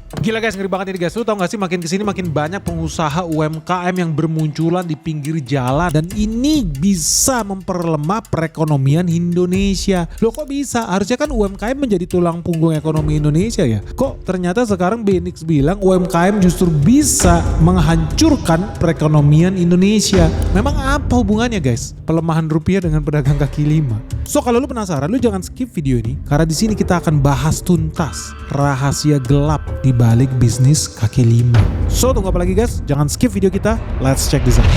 Gila guys, ngeri banget ini guys. Lu tau gak sih makin kesini makin banyak pengusaha UMKM yang bermunculan di pinggir jalan. Dan ini bisa memperlemah perekonomian Indonesia. Loh kok bisa? Harusnya kan UMKM menjadi tulang punggung ekonomi Indonesia ya. Kok ternyata sekarang Benix bilang UMKM justru bisa menghancurkan perekonomian Indonesia. Memang apa hubungannya guys? Pelemahan rupiah dengan pedagang kaki lima. So kalau lu penasaran, lu jangan skip video ini. Karena di sini kita akan bahas tuntas rahasia gelap di balik bisnis kaki lima. So tunggu apa lagi guys? Jangan skip video kita. Let's check this out.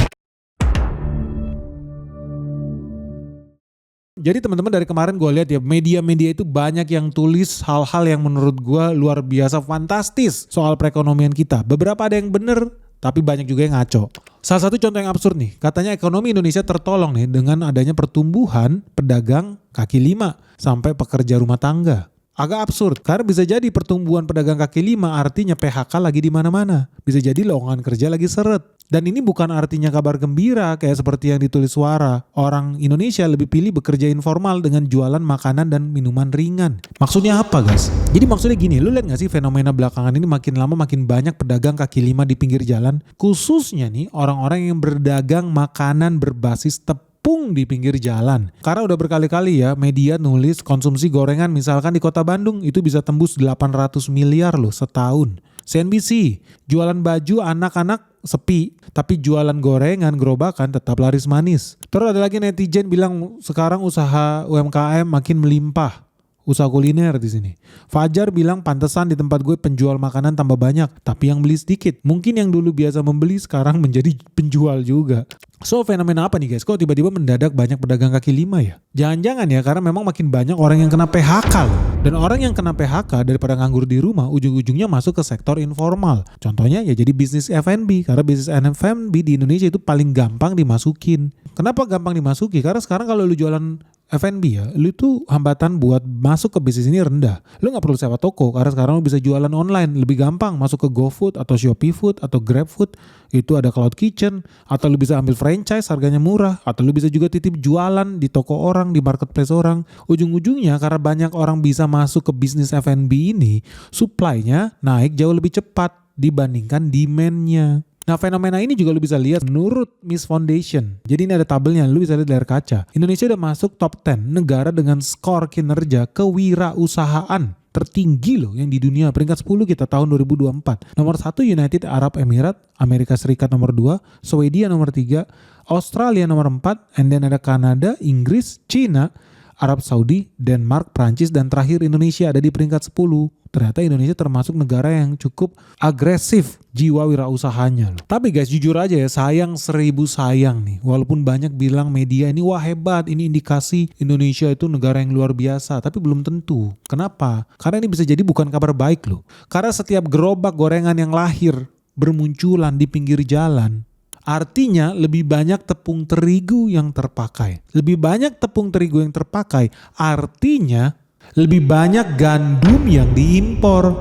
Jadi teman-teman dari kemarin gue lihat ya media-media itu banyak yang tulis hal-hal yang menurut gue luar biasa fantastis soal perekonomian kita. Beberapa ada yang bener tapi banyak juga yang ngaco. Salah satu contoh yang absurd nih, katanya ekonomi Indonesia tertolong nih dengan adanya pertumbuhan pedagang kaki lima sampai pekerja rumah tangga. Agak absurd, karena bisa jadi pertumbuhan pedagang kaki lima artinya PHK lagi di mana-mana. Bisa jadi lowongan kerja lagi seret. Dan ini bukan artinya kabar gembira kayak seperti yang ditulis Suara. Orang Indonesia lebih pilih bekerja informal dengan jualan makanan dan minuman ringan. Maksudnya apa guys? Jadi maksudnya gini, lu lihat gak sih fenomena belakangan ini makin lama makin banyak pedagang kaki lima di pinggir jalan? Khususnya nih orang-orang yang berdagang makanan berbasis tepung di pinggir jalan. Karena udah berkali-kali ya media nulis konsumsi gorengan misalkan di kota Bandung itu bisa tembus 800 miliar loh setahun. CNBC, jualan baju anak-anak sepi, tapi jualan gorengan gerobakan tetap laris manis. Terus ada lagi netizen bilang sekarang usaha UMKM makin melimpah. Usaha kuliner di sini. Fajar bilang pantesan di tempat gue penjual makanan tambah banyak, tapi yang beli sedikit. Mungkin yang dulu biasa membeli sekarang menjadi penjual juga. So fenomena apa nih guys? Kok tiba-tiba mendadak banyak pedagang kaki lima ya? Jangan-jangan ya karena memang makin banyak orang yang kena PHK loh. Dan orang yang kena PHK daripada nganggur di rumah ujung-ujungnya masuk ke sektor informal. Contohnya ya jadi bisnis F&B. Karena bisnis F&B di Indonesia itu paling gampang dimasukin. Kenapa gampang dimasuki? Karena sekarang kalau lu jualan F&B ya, lu tuh hambatan buat masuk ke bisnis ini rendah. Lu gak perlu sewa toko karena sekarang lu bisa jualan online. Lebih gampang masuk ke GoFood atau Shopee Food atau GrabFood. Itu ada Cloud Kitchen. Atau lu bisa ambil franchise harganya murah. Atau lu bisa juga titip jualan di toko orang, di marketplace orang. Ujung-ujungnya karena banyak orang bisa masuk ke bisnis F&B ini, supply-nya naik jauh lebih cepat dibandingkan demand-nya. Nah fenomena ini juga lu bisa lihat menurut Miss Foundation. Jadi ini ada tabelnya, lu bisa lihat dari kaca. Indonesia udah masuk top 10 negara dengan skor kinerja kewirausahaan tertinggi loh yang di dunia. Peringkat 10 kita tahun 2024. Nomor 1 United Arab Emirates, Amerika Serikat nomor 2, Swedia nomor 3, Australia nomor 4, and then ada Kanada, Inggris, Cina, Arab Saudi, Denmark, Prancis, dan terakhir Indonesia ada di peringkat 10. Ternyata Indonesia termasuk negara yang cukup agresif jiwa wirausahanya. Tapi guys jujur aja ya, sayang seribu sayang nih. Walaupun banyak bilang media ini wah hebat, ini indikasi Indonesia itu negara yang luar biasa. Tapi belum tentu. Kenapa? Karena ini bisa jadi bukan kabar baik loh. Karena setiap gerobak gorengan yang lahir bermunculan di pinggir jalan, artinya lebih banyak tepung terigu yang terpakai. Lebih banyak tepung terigu yang terpakai artinya lebih banyak gandum yang diimpor.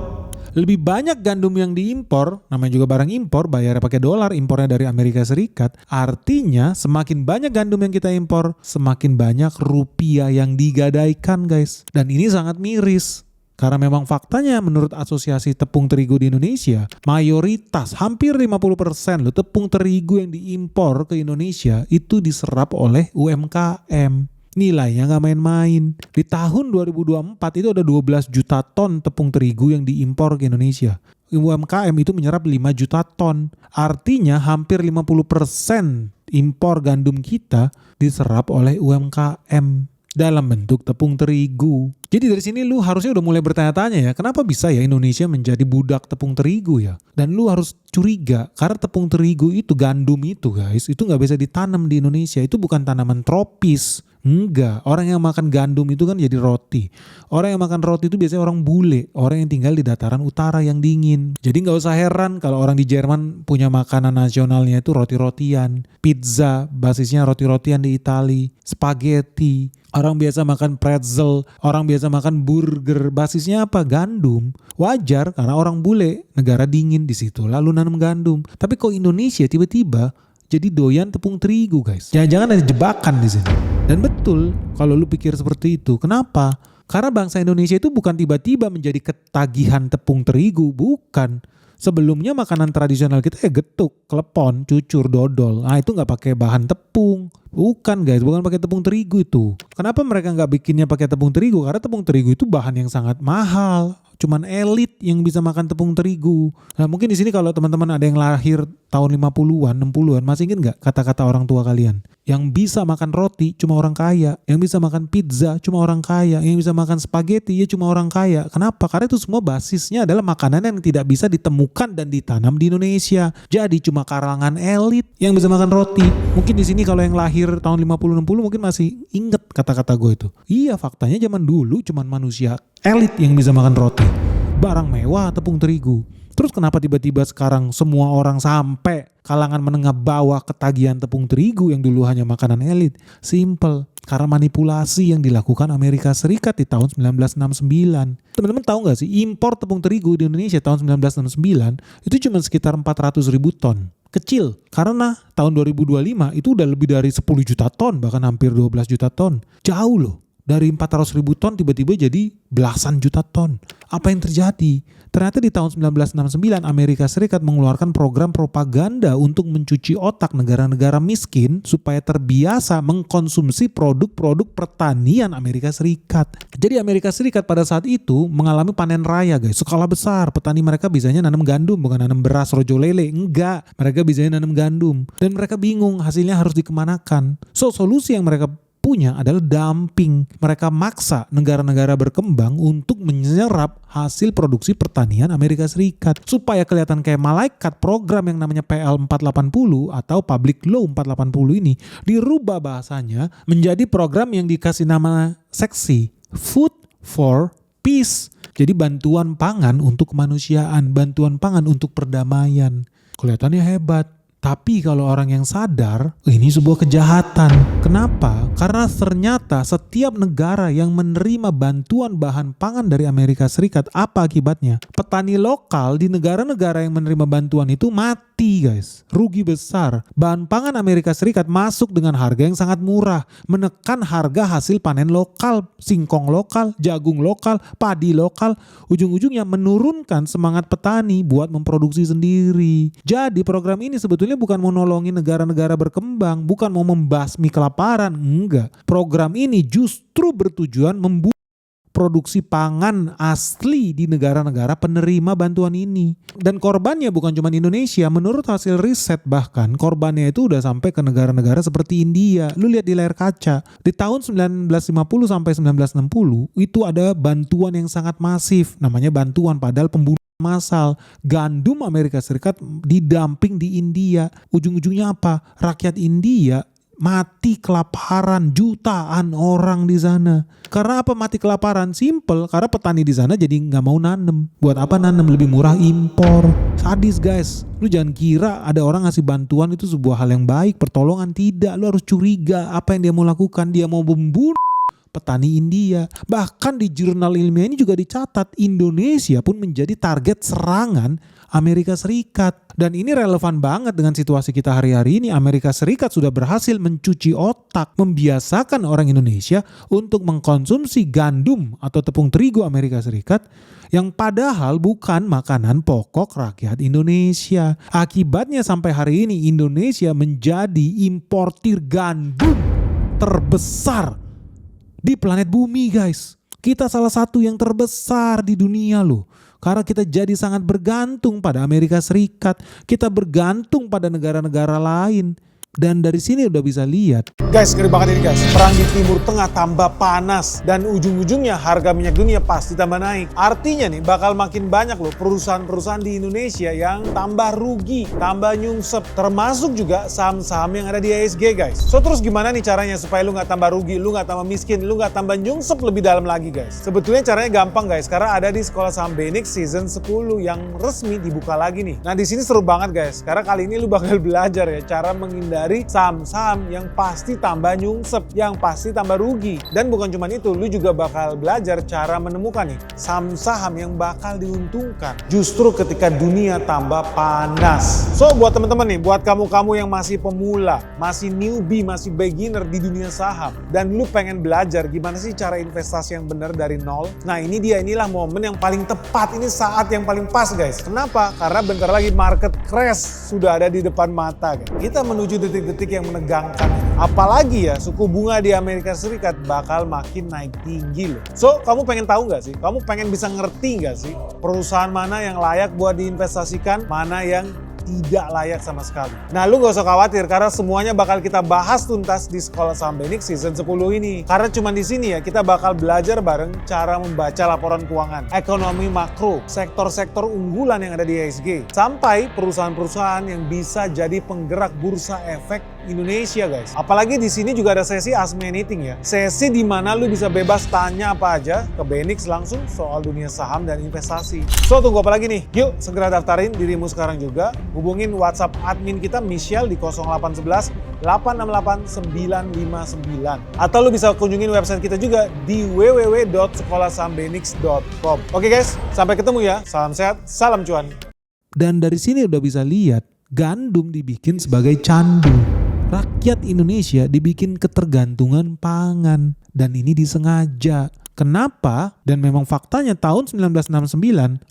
Lebih banyak gandum yang diimpor, namanya juga barang impor, bayarnya pakai dolar, impornya dari Amerika Serikat. Artinya semakin banyak gandum yang kita impor, semakin banyak rupiah yang digadaikan guys. Dan ini sangat miris. Karena memang faktanya menurut Asosiasi Tepung Terigu di Indonesia, mayoritas hampir 50% loh tepung terigu yang diimpor ke Indonesia itu diserap oleh UMKM. Nilainya gak main-main. Di tahun 2024 itu ada 12 juta ton tepung terigu yang diimpor ke Indonesia. UMKM itu menyerap 5 juta ton. Artinya hampir 50% impor gandum kita diserap oleh UMKM dalam bentuk tepung terigu. Jadi dari sini lu harusnya udah mulai bertanya-tanya ya, kenapa bisa ya Indonesia menjadi budak tepung terigu ya? Dan lu harus curiga, karena tepung terigu itu, gandum itu guys, itu gak bisa ditanam di Indonesia. Itu bukan tanaman tropis. Enggak, orang yang makan gandum itu kan jadi roti. Orang yang makan roti itu biasanya orang bule, orang yang tinggal di dataran utara yang dingin. Jadi gak usah heran kalau orang di Jerman punya makanan nasionalnya itu roti-rotian. Pizza, basisnya roti-rotian di Itali. Spaghetti. Orang biasa makan pretzel, orang biasa makan burger, basisnya apa? Gandum. Wajar karena orang bule, negara dingin di situ lalu nanam gandum. Tapi kok Indonesia tiba-tiba jadi doyan tepung terigu guys? Jangan-jangan ada jebakan di sini. Dan betul kalau lu pikir seperti itu. Kenapa? Karena bangsa Indonesia itu bukan tiba-tiba menjadi ketagihan tepung terigu, bukan. Sebelumnya makanan tradisional kita getuk, klepon, cucur, dodol. Nah itu gak pakai bahan tepung. Bukan guys, bukan pakai tepung terigu itu. Kenapa mereka gak bikinnya pakai tepung terigu? Karena tepung terigu itu bahan yang sangat mahal. Cuman elit yang bisa makan tepung terigu. Nah mungkin di sini kalau teman-teman ada yang lahir tahun 50-an, 60-an, masih ingat gak kata-kata orang tua kalian? Yang bisa makan roti cuma orang kaya, yang bisa makan pizza cuma orang kaya, yang bisa makan spaghetti ya cuma orang kaya. Kenapa? Karena itu semua basisnya adalah makanan yang tidak bisa ditemukan dan ditanam di Indonesia. Jadi cuma kalangan elit yang bisa makan roti. Mungkin di sini kalau yang lahir tahun 50-60 mungkin masih inget kata-kata gue itu. Iya, faktanya zaman dulu cuma manusia elit yang bisa makan roti. Barang mewah tepung terigu. Terus kenapa tiba-tiba sekarang semua orang sampai kalangan menengah bawah ketagihan tepung terigu yang dulu hanya makanan elit? Simple. Karena manipulasi yang dilakukan Amerika Serikat di tahun 1969. Teman-teman tahu gak sih impor tepung terigu di Indonesia tahun 1969 itu cuma sekitar 400 ribu ton. Kecil. Karena tahun 2025 itu udah lebih dari 10 juta ton, bahkan hampir 12 juta ton. Jauh loh. Dari 400 ribu ton tiba-tiba jadi belasan juta ton. Apa yang terjadi? Ternyata di tahun 1969 Amerika Serikat mengeluarkan program propaganda untuk mencuci otak negara-negara miskin supaya terbiasa mengkonsumsi produk-produk pertanian Amerika Serikat. Jadi Amerika Serikat pada saat itu mengalami panen raya guys, skala besar. Petani mereka bisanya nanam gandum, bukan nanam beras rojo lele. Enggak, mereka bisanya nanam gandum. Dan mereka bingung hasilnya harus dikemanakan. So solusi yang mereka punya adalah dumping. Mereka maksa negara-negara berkembang untuk menyerap hasil produksi pertanian Amerika Serikat. Supaya kelihatan kayak malaikat, program yang namanya PL 480 atau Public Law 480 ini dirubah bahasanya menjadi program yang dikasih nama seksi, Food for Peace. Jadi bantuan pangan untuk kemanusiaan, bantuan pangan untuk perdamaian. Kelihatannya hebat. Tapi kalau orang yang sadar, ini sebuah kejahatan. Kenapa? Karena ternyata setiap negara yang menerima bantuan bahan pangan dari Amerika Serikat, apa akibatnya? Petani lokal di negara-negara yang menerima bantuan itu mati guys. Rugi besar. Bahan pangan Amerika Serikat masuk dengan harga yang sangat murah. Menekan harga hasil panen lokal, singkong lokal, jagung lokal, padi lokal. Ujung-ujungnya menurunkan semangat petani buat memproduksi sendiri. Jadi program ini sebetulnya bukan mau nolongin negara-negara berkembang, bukan mau membasmi kelaparan, enggak. Program ini justru bertujuan membuat produksi pangan asli di negara-negara penerima bantuan ini. Dan korbannya bukan cuma Indonesia, menurut hasil riset bahkan korbannya itu udah sampai ke negara-negara seperti India. Lu lihat di layar kaca, di tahun 1950 sampai 1960 itu ada bantuan yang sangat masif, namanya bantuan padahal pembunuhan massal. Gandum Amerika Serikat didumping di India. Ujung-ujungnya apa? Rakyat India mati kelaparan, jutaan orang di sana. Karena apa mati kelaparan? Simple, karena petani di sana jadi nggak mau nanem. Buat apa nanem? Lebih murah impor. Sadis guys. Lu jangan kira ada orang ngasih bantuan itu sebuah hal yang baik, pertolongan. Tidak, lu harus curiga apa yang dia mau lakukan. Dia mau membunuh petani India. Bahkan di jurnal ilmiah ini juga dicatat Indonesia pun menjadi target serangan Amerika Serikat. Dan ini relevan banget dengan situasi kita hari-hari ini. Amerika Serikat sudah berhasil mencuci otak, membiasakan orang Indonesia untuk mengkonsumsi gandum atau tepung terigu Amerika Serikat yang padahal bukan makanan pokok rakyat Indonesia. Akibatnya sampai hari ini Indonesia menjadi importir gandum terbesar di planet bumi guys. Kita salah satu yang terbesar di dunia loh. Karena kita jadi sangat bergantung pada Amerika Serikat. Kita bergantung pada negara-negara lain. Dan dari sini udah bisa lihat. Guys, ngeri banget ini guys. Perang di Timur Tengah tambah panas. Dan ujung-ujungnya harga minyak dunia pasti tambah naik. Artinya nih bakal makin banyak loh perusahaan-perusahaan di Indonesia yang tambah rugi, tambah nyungsep. Termasuk juga saham-saham yang ada di ISG guys. So terus gimana nih caranya supaya lu gak tambah rugi, lu gak tambah miskin, lu gak tambah nyungsep lebih dalam lagi guys. Sebetulnya caranya gampang guys. Karena ada di Sekolah Saham BNIX season 10 yang resmi dibuka lagi nih. Nah di sini seru banget guys. Karena kali ini lu bakal belajar ya cara menghindari dari saham-saham yang pasti tambah nyungsep, yang pasti tambah rugi. Dan bukan cuma itu, lu juga bakal belajar cara menemukan nih saham-saham yang bakal diuntungkan justru ketika dunia tambah panas. So buat teman-teman nih, buat kamu-kamu yang masih pemula, masih newbie, masih beginner di dunia saham, dan lu pengen belajar gimana sih cara investasi yang benar dari nol. Nah inilah momen yang paling tepat, ini saat yang paling pas guys. Kenapa? Karena bentar lagi market crash sudah ada di depan mata guys. Kita menuju detik-detik yang menegangkan. Apalagi ya suku bunga di Amerika Serikat bakal makin naik tinggi loh. So kamu pengen tahu nggak sih? Kamu pengen bisa ngerti nggak sih perusahaan mana yang layak buat diinvestasikan, mana yang tidak layak sama sekali. Nah lu gak usah khawatir karena semuanya bakal kita bahas tuntas di Sekolah Saham Benix season 10 ini. Karena cuma di sini ya kita bakal belajar bareng cara membaca laporan keuangan, ekonomi makro, sektor-sektor unggulan yang ada di IHSG, sampai perusahaan-perusahaan yang bisa jadi penggerak bursa efek Indonesia guys. Apalagi di sini juga ada sesi Ask Me Anything ya. Sesi di mana lu bisa bebas tanya apa aja ke Benix langsung soal dunia saham dan investasi. So tunggu apa lagi nih? Yuk segera daftarin dirimu sekarang juga. Hubungin WhatsApp admin kita Michelle di 0811 868 959. Atau lu bisa kunjungin website kita juga di www.sekolahsahambenix.com. Oke guys, sampai ketemu ya. Salam sehat, salam cuan. Dan dari sini udah bisa lihat gandum dibikin sebagai candu. Rakyat Indonesia dibikin ketergantungan pangan dan ini disengaja. Kenapa? Dan memang faktanya tahun 1969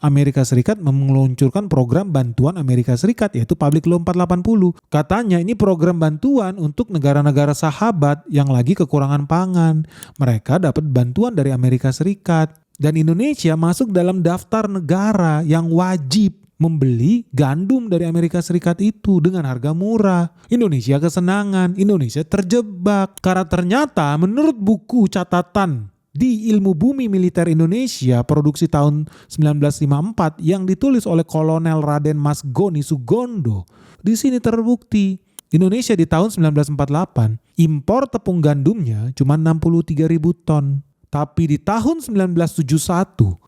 Amerika Serikat meluncurkan program bantuan Amerika Serikat yaitu Public Law 480. Katanya ini program bantuan untuk negara-negara sahabat yang lagi kekurangan pangan. Mereka dapat bantuan dari Amerika Serikat. Dan Indonesia masuk dalam daftar negara yang wajib membeli gandum dari Amerika Serikat itu dengan harga murah. Indonesia kesenangan, Indonesia terjebak. Karena ternyata menurut buku catatan di Ilmu Bumi Militer Indonesia produksi tahun 1954 yang ditulis oleh Kolonel Raden Mas Goni Sugondo, di sini terbukti Indonesia di tahun 1948 impor tepung gandumnya cuma 63.000 ton. Tapi di tahun 1971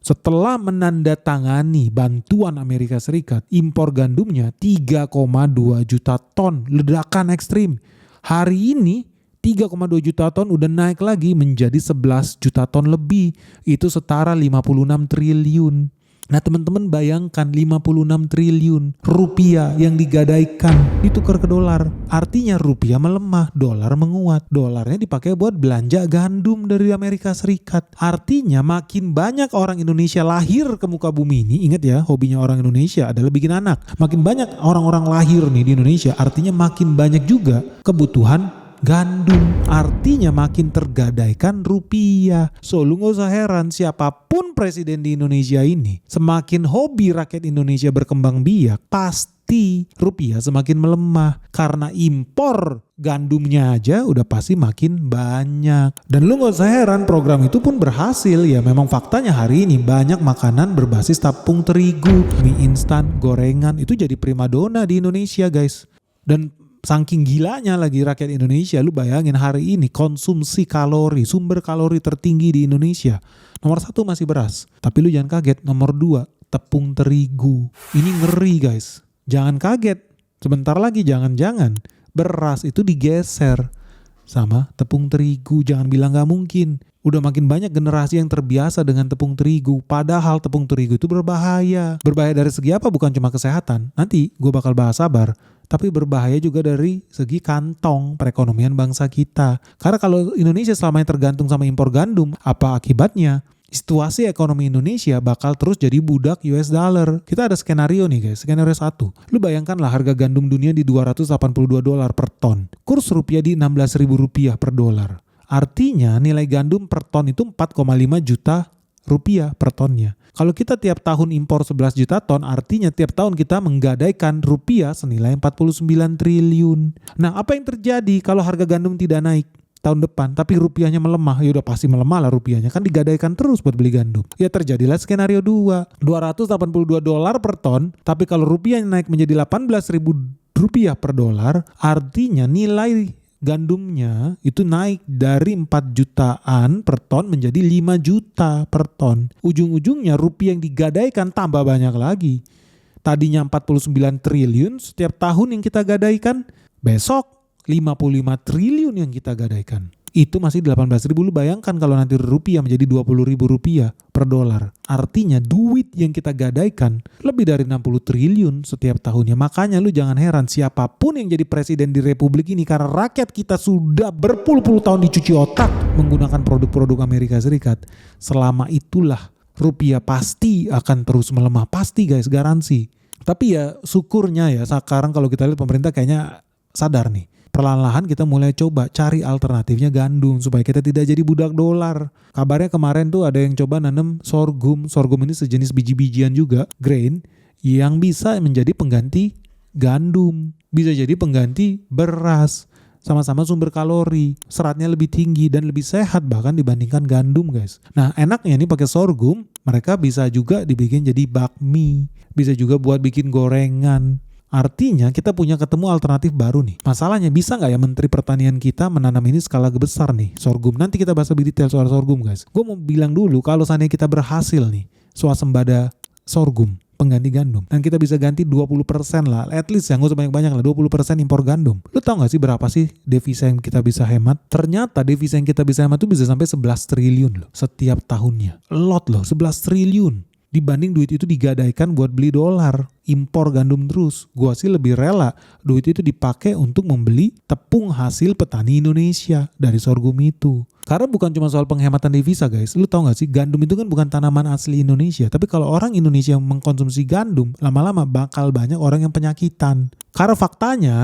setelah menandatangani bantuan Amerika Serikat, impor gandumnya 3,2 juta ton, ledakan ekstrim. Hari ini 3,2 juta ton udah naik lagi menjadi 11 juta ton lebih. Itu setara 56 triliun. Nah teman-teman bayangkan 56 triliun rupiah yang digadaikan ditukar ke dolar. Artinya rupiah melemah, dolar menguat. Dolarnya dipakai buat belanja gandum dari Amerika Serikat. Artinya makin banyak orang Indonesia lahir ke muka bumi ini. Ingat ya, hobinya orang Indonesia adalah bikin anak. Makin banyak orang-orang lahir nih di Indonesia, artinya makin banyak juga kebutuhan gandum, artinya makin tergadaikan rupiah. So lu gak usah heran siapapun presiden di Indonesia ini, semakin hobi rakyat Indonesia berkembang biak, pasti rupiah semakin melemah. Karena impor gandumnya aja udah pasti makin banyak. Dan lu gak usah heran program itu pun berhasil ya. Memang faktanya hari ini banyak makanan berbasis tepung terigu, mie instan, gorengan itu jadi primadona di Indonesia guys. Dan saking gilanya lagi rakyat Indonesia, lu bayangin hari ini konsumsi kalori, sumber kalori tertinggi di Indonesia. Nomor 1 masih beras, tapi lu jangan kaget, nomor 2 tepung terigu. Ini ngeri guys, jangan kaget, sebentar lagi jangan-jangan beras itu digeser sama tepung terigu. Jangan bilang gak mungkin. Udah makin banyak generasi yang terbiasa dengan tepung terigu. Padahal tepung terigu itu berbahaya. Berbahaya dari segi apa? Bukan cuma kesehatan. Nanti gue bakal bahas, sabar. Tapi berbahaya juga dari segi kantong perekonomian bangsa kita. Karena kalau Indonesia selamanya tergantung sama impor gandum, apa akibatnya? Situasi ekonomi Indonesia bakal terus jadi budak US dollar. Kita ada skenario nih guys, skenario 1. Lu bayangkanlah harga gandum dunia di $282 per ton. Kurs rupiah di Rp16.000 per dolar. Artinya nilai gandum per ton itu 4,5 juta rupiah per tonnya. Kalau kita tiap tahun impor 11 juta ton, artinya tiap tahun kita menggadaikan rupiah senilai 49 triliun. Nah, apa yang terjadi kalau harga gandum tidak naik tahun depan, tapi rupiahnya melemah? Ya udah pasti melemah lah rupiahnya, kan digadaikan terus buat beli gandum. Ya terjadilah skenario 2, $282 per ton, tapi kalau rupiahnya naik menjadi Rp18.000 per dolar, artinya nilai gandumnya itu naik dari 4 jutaan per ton menjadi 5 juta per ton. Ujung-ujungnya rupiah yang digadaikan tambah banyak lagi. Tadinya 49 triliun setiap tahun yang kita gadaikan, besok 55 triliun yang kita gadaikan. Itu masih 18.000. Lu bayangkan kalau nanti rupiah menjadi 20.000 rupiah per dolar. Artinya duit yang kita gadaikan lebih dari 60 triliun setiap tahunnya. Makanya lu jangan heran siapapun yang jadi presiden di republik ini, karena rakyat kita sudah berpuluh-puluh tahun dicuci otak menggunakan produk-produk Amerika Serikat. Selama itulah rupiah pasti akan terus melemah. Pasti guys, garansi. Tapi ya syukurnya ya sekarang kalau kita lihat pemerintah kayaknya sadar nih. Perlahan-lahan kita mulai coba cari alternatifnya gandum supaya kita tidak jadi budak dolar. Kabarnya kemarin tuh ada yang coba nanam sorghum. Sorghum ini sejenis biji-bijian juga, grain, yang bisa menjadi pengganti gandum. Bisa jadi pengganti beras. Sama-sama sumber kalori, seratnya lebih tinggi dan lebih sehat bahkan dibandingkan gandum guys. Nah enaknya nih pakai sorghum, mereka bisa juga dibikin jadi bakmi. Bisa juga buat bikin gorengan. Artinya kita punya ketemu alternatif baru nih. Masalahnya bisa nggak ya Menteri Pertanian kita menanam ini skala besar nih, sorghum. Nanti kita bahas lebih detail soal sorghum guys. Gue mau bilang dulu kalau seandainya kita berhasil nih swasembada sorghum pengganti gandum, dan kita bisa ganti 20% lah, at least ya, gak usah banyak-banyak lah, 20% impor gandum. Lu tau gak sih berapa sih devisa yang kita bisa hemat? Ternyata devisa yang kita bisa hemat tuh bisa sampai 11 triliun loh setiap tahunnya. Lot loh, 11 triliun. Dibanding duit itu digadaikan buat beli dolar, impor gandum terus. Gua sih lebih rela duit itu dipakai untuk membeli tepung hasil petani Indonesia dari sorghum itu. Karena bukan cuma soal penghematan devisa guys. Lu tau gak sih gandum itu kan bukan tanaman asli Indonesia. Tapi kalau orang Indonesia yang mengkonsumsi gandum, lama-lama bakal banyak orang yang penyakitan. Karena faktanya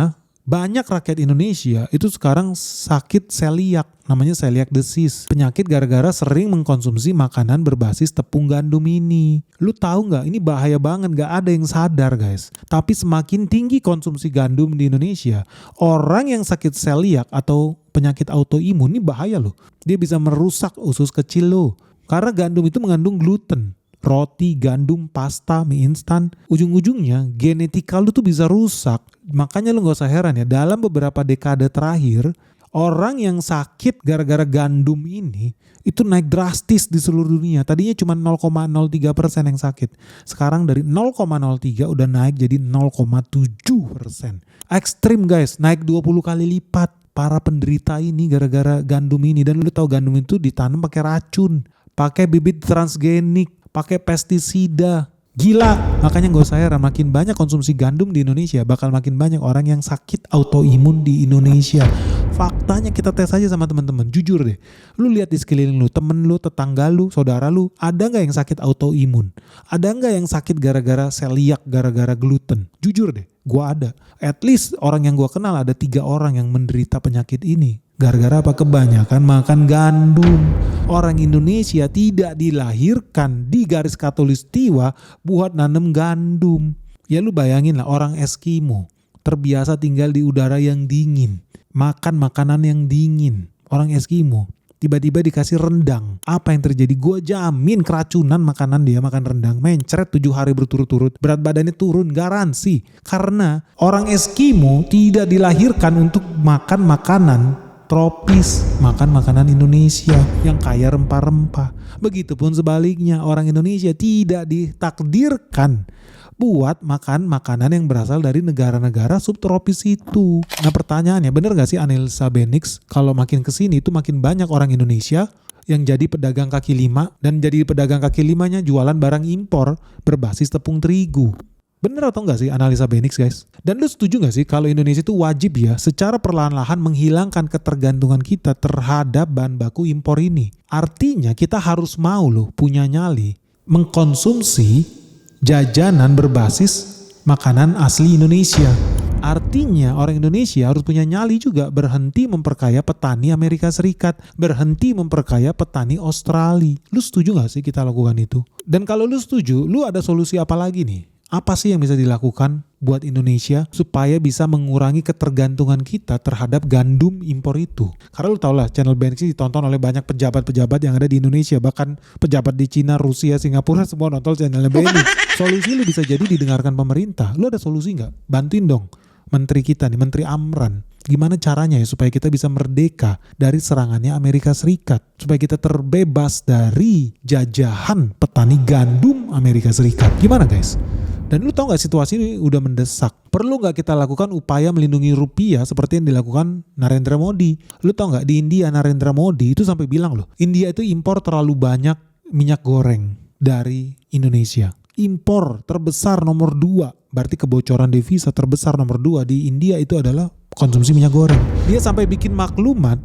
banyak rakyat Indonesia itu sekarang sakit celiac, namanya celiac disease. Penyakit gara-gara sering mengkonsumsi makanan berbasis tepung gandum ini. Lu tahu nggak? Ini bahaya banget, nggak ada yang sadar guys. Tapi semakin tinggi konsumsi gandum di Indonesia, orang yang sakit celiac atau penyakit autoimun ini bahaya loh. Dia bisa merusak usus kecil lo. Karena gandum itu mengandung gluten. Roti, gandum, pasta, mie instan, ujung-ujungnya genetika lu tuh bisa rusak. Makanya lu gak usah heran ya, dalam beberapa dekade terakhir, orang yang sakit gara-gara gandum ini itu naik drastis di seluruh dunia. Tadinya cuma 0,03% yang sakit. Sekarang dari 0,03 udah naik jadi 0,7%. Ekstrim guys, naik 20 kali lipat. Para penderita ini gara-gara gandum ini. Dan lu tahu gandum itu ditanam pakai racun, pakai bibit transgenik, pakai pestisida. Gila, makanya gak usah heran makin banyak konsumsi gandum di Indonesia, bakal makin banyak orang yang sakit autoimun di Indonesia. Faktanya kita tes aja sama teman-teman, jujur deh. Lu lihat di sekeliling lu, temen lu, tetangga lu, saudara lu, ada gak yang sakit autoimun? Ada gak yang sakit gara-gara celiac, gara-gara gluten? Jujur deh, gua ada. At least orang yang gua kenal ada 3 orang yang menderita penyakit ini. Gara-gara apa? Kebanyakan makan gandum. Orang Indonesia tidak dilahirkan di garis khatulistiwa buat nanam gandum. Ya lu bayangin lah, orang Eskimo terbiasa tinggal di udara yang dingin, makan makanan yang dingin. Orang Eskimo tiba-tiba dikasih rendang. Apa yang terjadi? Gue jamin keracunan makanan dia makan rendang. Mencret 7 hari berturut-turut. Berat badannya turun, garansi. Karena orang Eskimo tidak dilahirkan untuk makan makanan tropis, makan makanan Indonesia yang kaya rempah-rempah. Begitupun sebaliknya, orang Indonesia tidak ditakdirkan buat makan makanan yang berasal dari negara-negara subtropis itu. Nah pertanyaannya, bener gak sih Annelisa Benix kalau makin kesini itu makin banyak orang Indonesia yang jadi pedagang kaki lima, dan jadi pedagang kaki limanya jualan barang impor berbasis tepung terigu. Bener atau enggak sih analisa Benix guys? Dan lu setuju gak sih kalau Indonesia itu wajib ya secara perlahan-lahan menghilangkan ketergantungan kita terhadap bahan baku impor ini? Artinya kita harus mau loh punya nyali mengkonsumsi jajanan berbasis makanan asli Indonesia. Artinya orang Indonesia harus punya nyali juga berhenti memperkaya petani Amerika Serikat, berhenti memperkaya petani Australia. Lu setuju gak sih kita lakukan itu? Dan kalau lu setuju, lu ada solusi apa lagi nih? Apa sih yang bisa dilakukan buat Indonesia supaya bisa mengurangi ketergantungan kita terhadap gandum impor itu? Karena lu tau lah channel BNX ditonton oleh banyak pejabat-pejabat yang ada di Indonesia. Bahkan pejabat di Cina, Rusia, Singapura semua nonton channel BNX. Solusi lu bisa jadi didengarkan pemerintah. Lu ada solusi gak? Bantuin dong menteri kita nih, Menteri Amran. Gimana caranya ya supaya kita bisa merdeka dari serangannya Amerika Serikat? Supaya kita terbebas dari jajahan petani gandum Amerika Serikat. Gimana guys? Dan lu tahu gak situasi ini udah mendesak. Perlu gak kita lakukan upaya melindungi rupiah seperti yang dilakukan Narendra Modi? Lu tahu gak di India Narendra Modi itu sampai bilang loh, India itu impor terlalu banyak minyak goreng dari Indonesia. Impor terbesar nomor 2, berarti kebocoran devisa terbesar nomor 2 di India itu adalah konsumsi minyak goreng. Dia sampai bikin maklumat,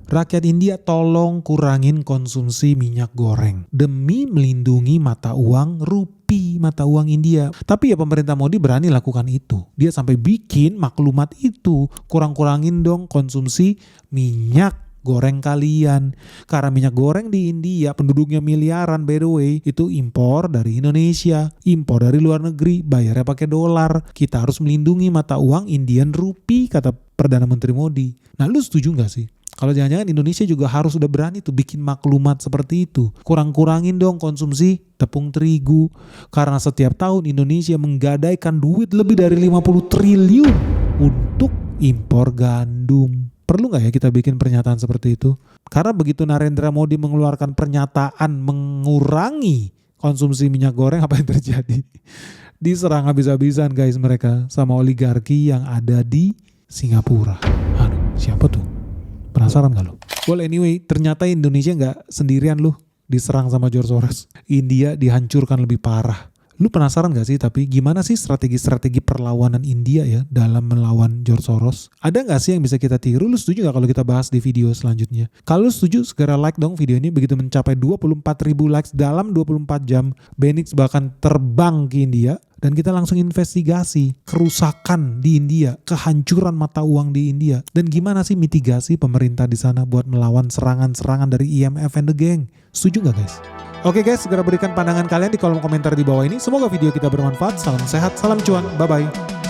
rakyat India tolong kurangin konsumsi minyak goreng demi melindungi mata uang rupiah, mata uang India. Tapi ya pemerintah Modi berani lakukan itu. Dia sampai bikin maklumat itu, kurang-kurangin dong konsumsi minyak goreng kalian. Karena minyak goreng di India penduduknya miliaran by the way, itu impor dari Indonesia, impor dari luar negeri, bayarnya pakai dolar. Kita harus melindungi mata uang Indian rupee, kata Perdana Menteri Modi. Nah lu setuju gak sih? Kalau jangan-jangan Indonesia juga harus udah berani tuh bikin maklumat seperti itu. Kurang-kurangin dong konsumsi tepung terigu. Karena setiap tahun Indonesia menggadaikan duit lebih dari 50 triliun untuk impor gandum. Perlu gak ya kita bikin pernyataan seperti itu? Karena begitu Narendra Modi mengeluarkan pernyataan mengurangi konsumsi minyak goreng, apa yang terjadi? Diserang habis-habisan guys mereka sama oligarki yang ada di Singapura. Aduh, siapa tuh? Penasaran gak lo? Well anyway, ternyata Indonesia gak sendirian loh diserang sama George Soros. India dihancurkan lebih parah. Lu penasaran gak sih tapi gimana sih strategi-strategi perlawanan India ya dalam melawan George Soros? Ada gak sih yang bisa kita tiru? Lu setuju gak kalau kita bahas di video selanjutnya? Kalau lu setuju segera like dong video ini. Begitu mencapai 24.000 likes dalam 24 jam, Benix bahkan terbang ke India. Dan kita langsung investigasi kerusakan di India, kehancuran mata uang di India. Dan gimana sih mitigasi pemerintah di sana buat melawan serangan-serangan dari IMF and the gang. Setuju gak guys? Oke guys, segera berikan pandangan kalian di kolom komentar di bawah ini. Semoga video kita bermanfaat. Salam sehat, salam cuan. Bye-bye.